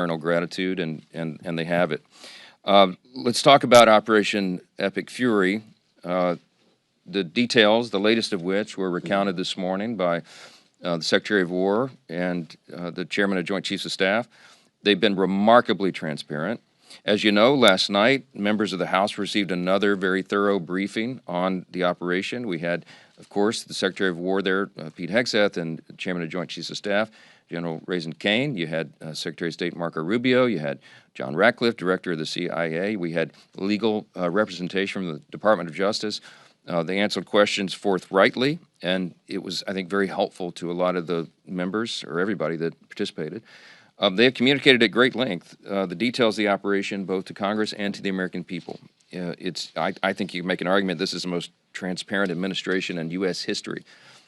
eternal gratitude, and they have it. Let's talk about Operation Epic Fury. The details, the latest of which were recounted this morning by the Secretary of War and the Chairman of Joint Chiefs of Staff. They've been remarkably transparent. As you know, last night, members of the House received another very thorough briefing on the operation. We had, of course, the Secretary of War there, Pete Hegseth, and Chairman of Joint Chiefs of Staff, General Raising Kane. You had Secretary of State Marco Rubio. You had John Ratcliffe, Director of the CIA. We had legal representation from the Department of Justice. They answered questions forthrightly, and it was, I think, very helpful to a lot of the members, or everybody that participated. They have communicated at great length the details of the operation, both to Congress and to the American people. I think you can make an argument this is the most transparent administration in U.S. history.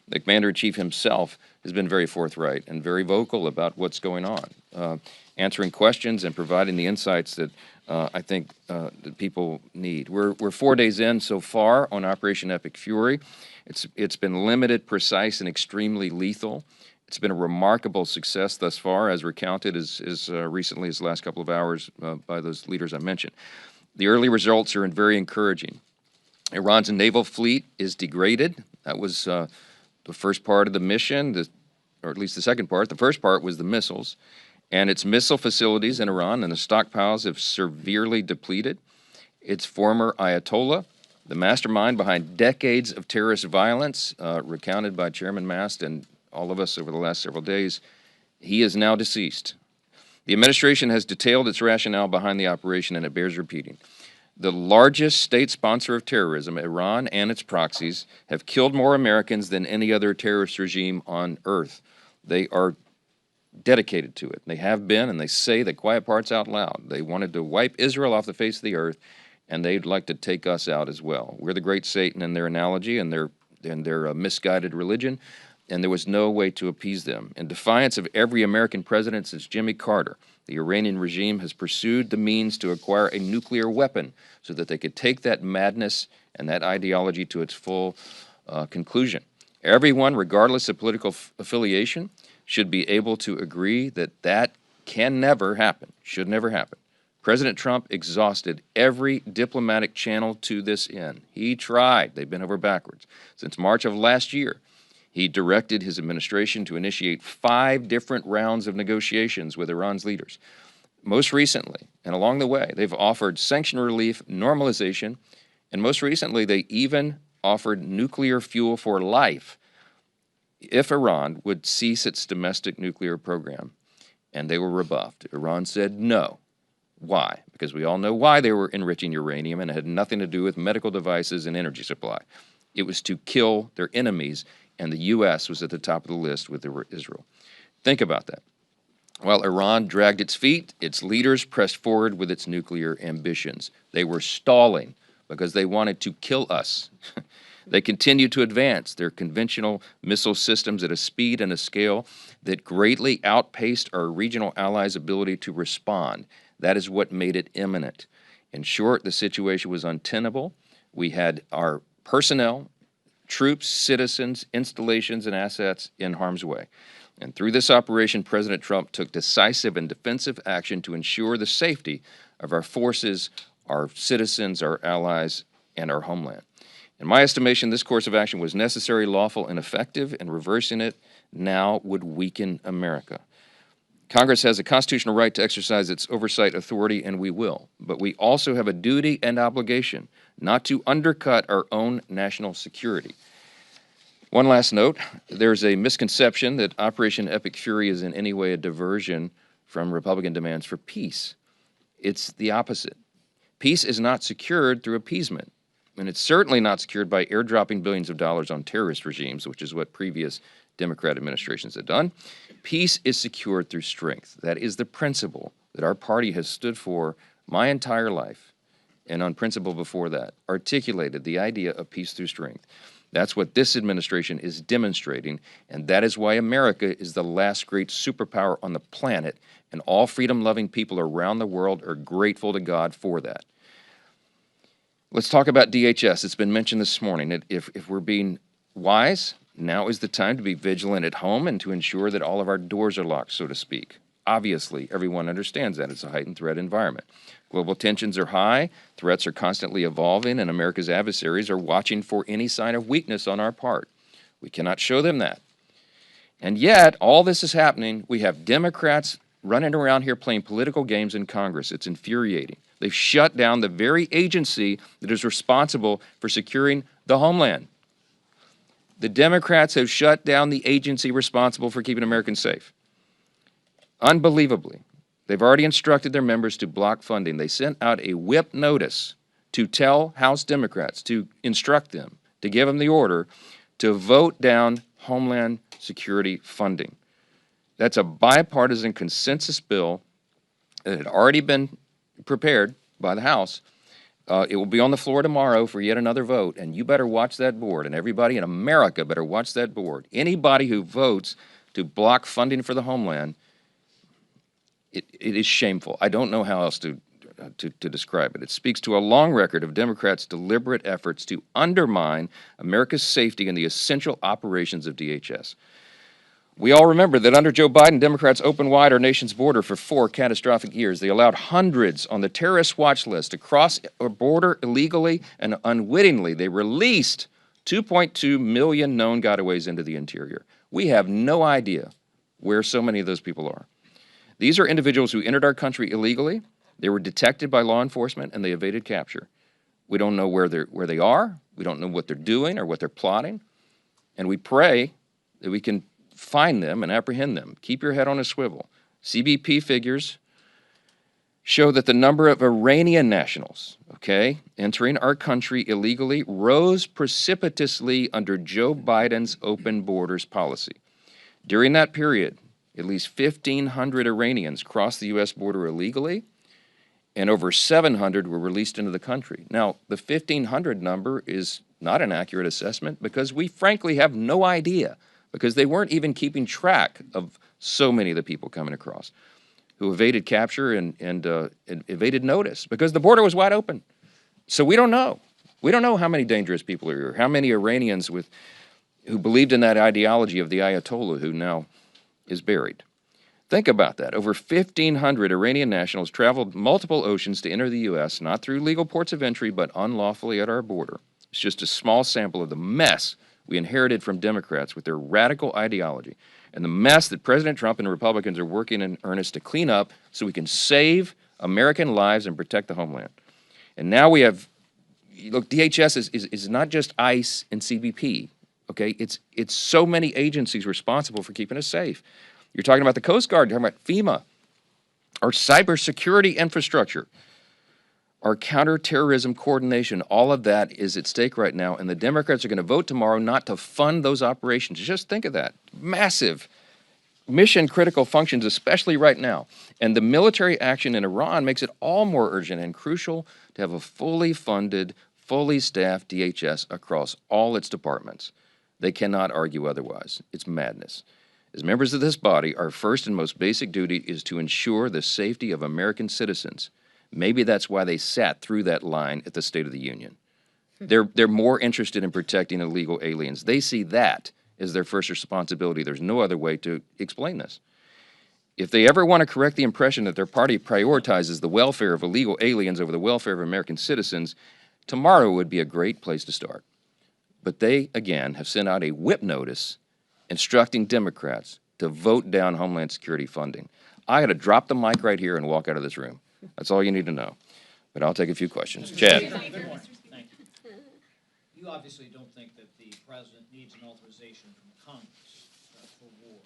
The Commander-in-Chief himself has been very forthright and very vocal about what's going on, answering questions and providing the insights that I think that people need. We're 4 days in so far on Operation Epic Fury. It's been limited, precise, and extremely lethal. It's been a remarkable success thus far, as recounted as recently as the last couple of hours by those leaders I mentioned. The early results are very encouraging. Iran's naval fleet is degraded. That was the first part of the mission, or at least the second part. The first part was the missiles. And its missile facilities in Iran and the stockpiles have severely depleted. Its former Ayatollah, the mastermind behind decades of terrorist violence, recounted by Chairman Mast and all of us over the last several days, he is now deceased. The administration has detailed its rationale behind the operation, and it bears repeating. The largest state sponsor of terrorism, Iran and its proxies, have killed more Americans than any other terrorist regime on earth. They are dedicated to it. They have been, and they say the quiet parts out loud. They wanted to wipe Israel off the face of the earth, and they'd like to take us out as well. We're the great Satan in their analogy and their misguided religion, and there was no way to appease them. In defiance of every American president since Jimmy Carter, the Iranian regime has pursued the means to acquire a nuclear weapon so that they could take that madness and that ideology to its full conclusion. Everyone, regardless of political affiliation, should be able to agree that that can never happen, should never happen. President Trump exhausted every diplomatic channel to this end. He tried. They've been over backwards. Since March of last year, he directed his administration to initiate 5 different rounds of negotiations with Iran's leaders. Most recently, and along the way, they've offered sanction relief, normalization, and most recently, they even offered nuclear fuel for life if Iran would cease its domestic nuclear program. And they were rebuffed. Iran said no. Why? Because we all know why they were enriching uranium, and it had nothing to do with medical devices and energy supply. It was to kill their enemies, and the U.S. was at the top of the list with Israel. Think about that. While Iran dragged its feet, its leaders pressed forward with its nuclear ambitions. They were stalling because they wanted to kill us. They continued to advance their conventional missile systems at a speed and a scale that greatly outpaced our regional allies' ability to respond. That is what made it imminent. In short, the situation was untenable. We had our personnel, troops, citizens, installations, and assets in harm's way. And through this operation, President Trump took decisive and defensive action to ensure the safety of our forces, our citizens, our allies, and our homeland. In my estimation, this course of action was necessary, lawful, and effective, and reversing it now would weaken America. Congress has a constitutional right to exercise its oversight authority, and we will. But we also have a duty and obligation not to undercut our own national security. One last note, there's a misconception that Operation Epic Fury is in any way a diversion from Republican demands for peace. It's the opposite. Peace is not secured through appeasement, and it's certainly not secured by airdropping billions of dollars on terrorist regimes, which is what previous Democrat administrations have done. Peace is secured through strength. That is the principle that our party has stood for my entire life, and on principle before that, articulated the idea of peace through strength. That's what this administration is demonstrating, and that is why America is the last great superpower on the planet, and all freedom-loving people around the world are grateful to God for that. Let's talk about DHS. It's been mentioned this morning. If we're being wise, now is the time to be vigilant at home and to ensure that all of our doors are locked, so to speak. Obviously, everyone understands that it's a heightened threat environment. Global tensions are high, threats are constantly evolving, and America's adversaries are watching for any sign of weakness on our part. We cannot show them that. And yet, all this is happening. We have Democrats running around here playing political games in Congress. It's infuriating. They've shut down the very agency that is responsible for securing the homeland. The Democrats have shut down the agency responsible for keeping Americans safe. Unbelievably, they've already instructed their members to block funding. They sent out a whip notice to tell House Democrats, to instruct them, to give them the order to vote down Homeland Security funding. That's a bipartisan consensus bill that had already been prepared by the House. It will be on the floor tomorrow for yet another vote, and you better watch that board, and everybody in America better watch that board. Anybody who votes to block funding for the homeland, it is shameful. I don't know how else to describe it. It speaks to a long record of Democrats' deliberate efforts to undermine America's safety and the essential operations of DHS. We all remember that under Joe Biden, Democrats opened wide our nation's border for 4 catastrophic years. They allowed hundreds on the terrorist watch list to cross our border illegally, and unwittingly they released 2.2 million known gotaways into the interior. We have no idea where so many of those people are. These are individuals who entered our country illegally. They were detected by law enforcement, and they evaded capture. We don't know where they are. We don't know what they're doing or what they're plotting. And we pray that we can find them and apprehend them. Keep your head on a swivel. CBP figures show that the number of Iranian nationals, entering our country illegally rose precipitously under Joe Biden's open borders policy. During that period, at least 1,500 Iranians crossed the U.S. border illegally, and over 700 were released into the country. Now, the 1,500 number is not an accurate assessment because we frankly have no idea, because they weren't even keeping track of so many of the people coming across who evaded capture and evaded notice because the border was wide open. So we don't know. We don't know how many dangerous people are here, how many Iranians who believed in that ideology of the Ayatollah who now is buried. Think about that. Over 1,500 Iranian nationals traveled multiple oceans to enter the U.S., not through legal ports of entry, but unlawfully at our border. It's just a small sample of the mess we inherited from Democrats with their radical ideology and the mess that President Trump and Republicans are working in earnest to clean up so we can save American lives and protect the homeland. And now we have, look, DHS is not just ICE and CBP, It's so many agencies responsible for keeping us safe. You're talking about the Coast Guard, you're talking about FEMA, our cybersecurity infrastructure, our counterterrorism coordination. All of that is at stake right now, and the Democrats are going to vote tomorrow not to fund those operations. Just think of that. Massive, mission-critical functions, especially right now. And the military action in Iran makes it all more urgent and crucial to have a fully funded, fully staffed DHS across all its departments. They cannot argue otherwise. It's madness. As members of this body, our first and most basic duty is to ensure the safety of American citizens. Maybe that's why they sat through that line at the State of the Union. They're more interested in protecting illegal aliens. They see that as their first responsibility. There's no other way to explain this. If they ever want to correct the impression that their party prioritizes the welfare of illegal aliens over the welfare of American citizens, tomorrow would be a great place to start. But they, again, have sent out a whip notice instructing Democrats to vote down Homeland Security funding. I got to drop the mic right here and walk out of this room. That's all you need to know. But I'll take a few questions. Chad. Thank you. You obviously don't think that the president needs an authorization from Congress for war.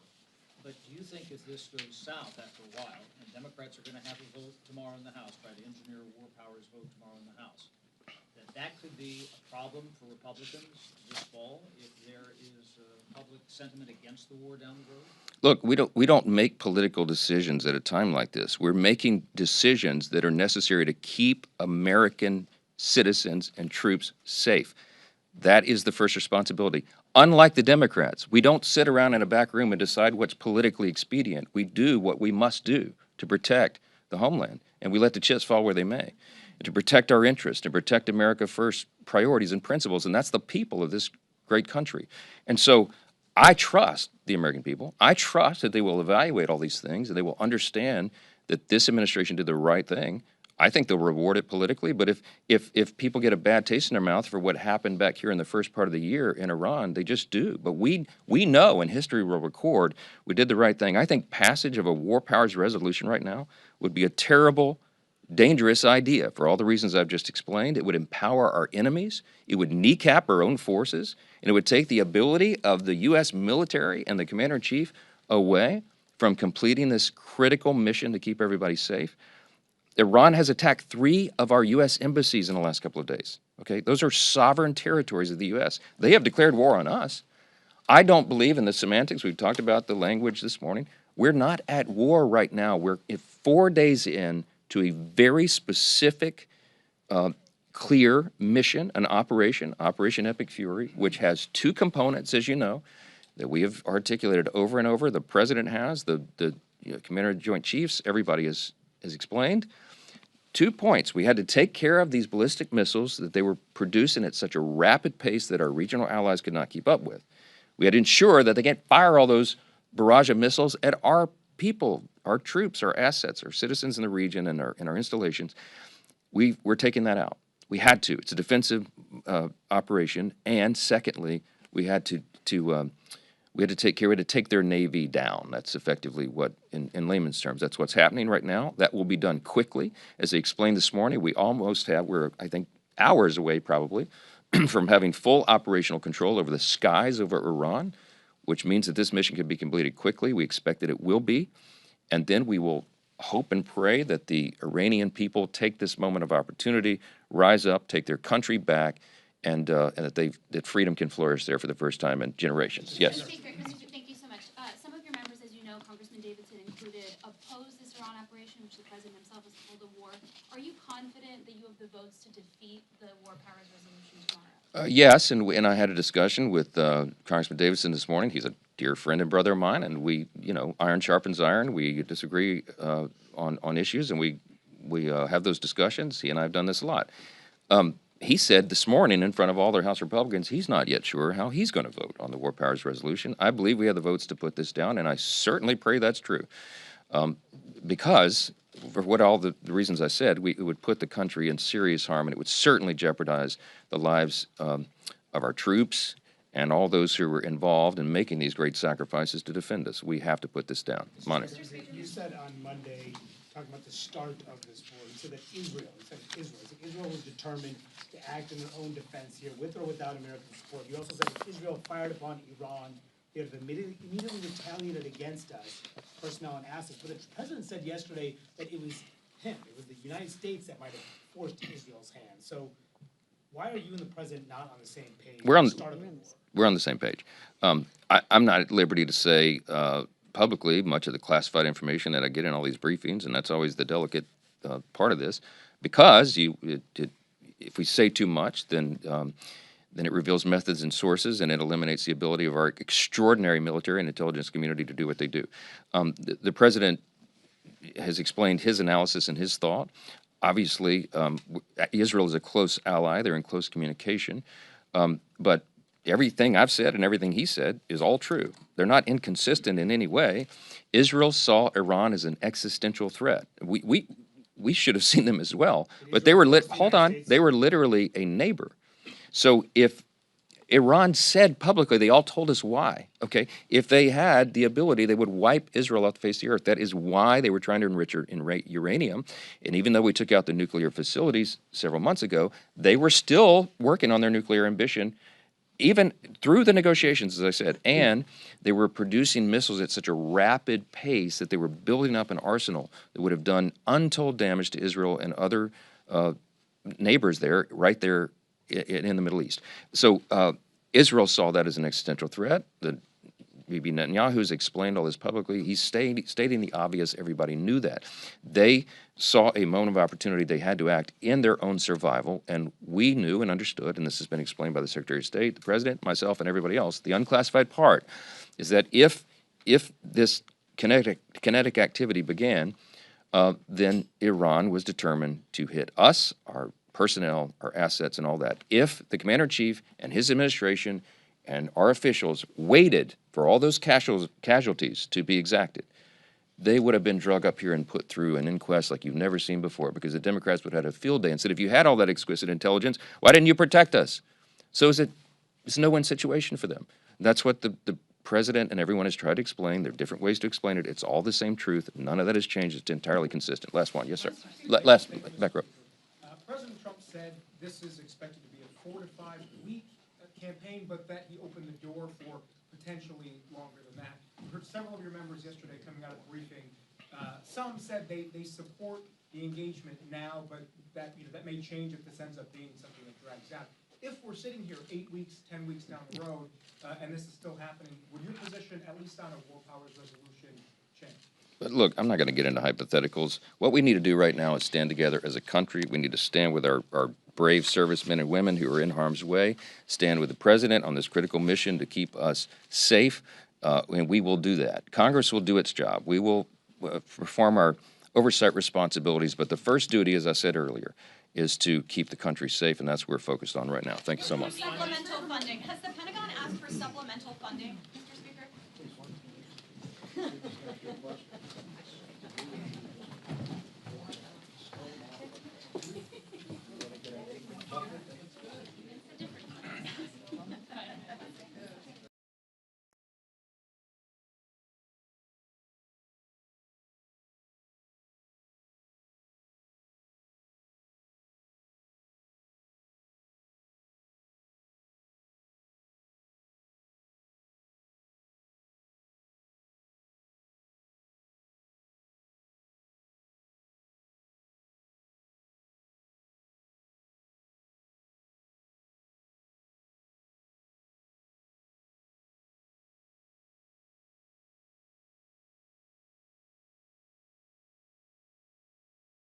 But do you think if this goes south after a while, and Democrats are going to have a vote tomorrow in the House, try to engineer a war powers vote tomorrow in the House, that could be a problem for Republicans this fall if there is public sentiment against the war down the road? Look, we don't make political decisions at a time like this. We're making decisions that are necessary to keep American citizens and troops safe. That is the first responsibility. Unlike the Democrats, we don't sit around in a back room and decide what's politically expedient. We do what we must do to protect the homeland, and we let the chips fall where they may. And to protect our interests, to protect America First priorities and principles, and that's the people of this great country. And so I trust the American people. I trust that they will evaluate all these things and they will understand that this administration did the right thing. I think they'll reward it politically, but if people get a bad taste in their mouth for what happened back here in the first part of the year in Iran, they just do. But we know, and history will record, we did the right thing. I think passage of a war powers resolution right now would be a terrible, dangerous idea for all the reasons I've just explained. It would empower our enemies, it would kneecap our own forces, and it would take the ability of the U.S. military and the commander-in-chief away from completing this critical mission to keep everybody safe. Iran has attacked 3 of our U.S. embassies in the last couple of days. Okay, those are sovereign territories of the U.S. They have declared war on us. I don't believe in the semantics. We've talked about the language this morning. We're not at war right now. We're 4 days in to a very specific, clear mission, an operation, Operation Epic Fury, which has 2 components, as you know, that we have articulated over and over. The president has, the Commander of the Joint Chiefs, everybody has explained. 2 points. We had to take care of these ballistic missiles that they were producing at such a rapid pace that our regional allies could not keep up with. We had to ensure that they can't fire all those barrage of missiles at our people, our troops, our assets, our citizens in the region, and our installations. We're taking that out. We had to. It's a defensive operation. And secondly, we had to take their navy down. That's effectively what, in layman's terms, that's what's happening right now. That will be done quickly. As I explained this morning, we're, I think, hours away probably from having full operational control over the skies over Iran, which means that this mission can be completed quickly. We expect that it will be. And then we will hope and pray that the Iranian people take this moment of opportunity, rise up, take their country back, and that freedom can flourish there for the first time in generations. Yes. Mr. Speaker, thank you so much. Some of your members, as you know, Congressman Davidson included, oppose this Iran operation, which the president himself has called a war. Are you confident that you have the votes to defeat the war powers resolution tomorrow? Yes, and I had a discussion with Congressman Davidson this morning. He's a dear friend and brother of mine, and we, iron sharpens iron. We disagree on issues, and we have those discussions. He and I have done this a lot. He said this morning in front of all their House Republicans, he's not yet sure how he's going to vote on the war powers resolution. I believe we have the votes to put this down, and I certainly pray that's true. Because, for what all the reasons I said, it would put the country in serious harm, and it would certainly jeopardize the lives of our troops and all those who were involved in making these great sacrifices to defend us. We have to put this down. Monica. You said on Monday, talking about the start of this war, you said that Israel was determined to act in their own defense here, with or without American support. You also said if Israel fired upon Iran, they would have immediately retaliated against us, personnel and assets. But the president said yesterday that it was him, it was the United States that might have forced Israel's hand. So why are you and the president not on the same page? We're on the same page. I'm not at liberty to say publicly much of the classified information that I get in all these briefings, and that's always the delicate part of this, because if we say too much, then it reveals methods and sources, and it eliminates the ability of our extraordinary military and intelligence community to do what they do. The president has explained his analysis and his thought. Obviously, Israel is a close ally. They're in close communication. But everything I've said and everything he said is all true. They're not inconsistent in any way. Israel saw Iran as an existential threat. We should have seen them as well. But they were they were literally a neighbor. So if Iran said publicly, they all told us why, okay? If they had the ability, they would wipe Israel off the face of the earth. That is why they were trying to enrich uranium. And even though we took out the nuclear facilities several months ago, they were still working on their nuclear ambition, even through the negotiations, as I said. And they were producing missiles at such a rapid pace that they were building up an arsenal that would have done untold damage to Israel and other neighbors there, right there in the Middle East. So Israel saw that as an existential threat. Bibi Netanyahu has explained all this publicly. He's stating the obvious. Everybody knew that. They saw a moment of opportunity. They had to act in their own survival, and we knew and understood, and this has been explained by the Secretary of State, the President, myself, and everybody else. The unclassified part is that if this kinetic activity began, then Iran was determined to hit us, our personnel, our assets, and all that. If the Commander-in-Chief and his administration and our officials waited for all those casualties to be exacted, they would have been drug up here and put through an inquest like you've never seen before, because the Democrats would have had a field day and said, if you had all that exquisite intelligence, why didn't you protect us? So it's a no-win situation for them. That's what the president and everyone has tried to explain. There are different ways to explain it. It's all the same truth. None of that has changed. It's entirely consistent. Last one. Yes, sir. Last, back row. President Trump said this is expected to be a 4 to 5 week campaign, but that he opened the door for potentially longer than that. We heard several of your members yesterday coming out of the briefing. Some said they support the engagement now, but that that may change if this ends up being something that drags out. If we're sitting here 8 weeks, 10 weeks down the road, and this is still happening, would your position, at least on a war powers resolution, change? But look, I'm not going to get into hypotheticals. What we need to do right now is stand together as a country. We need to stand with our brave servicemen and women who are in harm's way, stand with the president on this critical mission to keep us safe, and we will do that. Congress will do its job. We will perform our oversight responsibilities, but the first duty, as I said earlier, is to keep the country safe, and that's what we're focused on right now. Thank you so much. Supplemental funding. Has the Pentagon asked for supplemental funding, Mr. Speaker?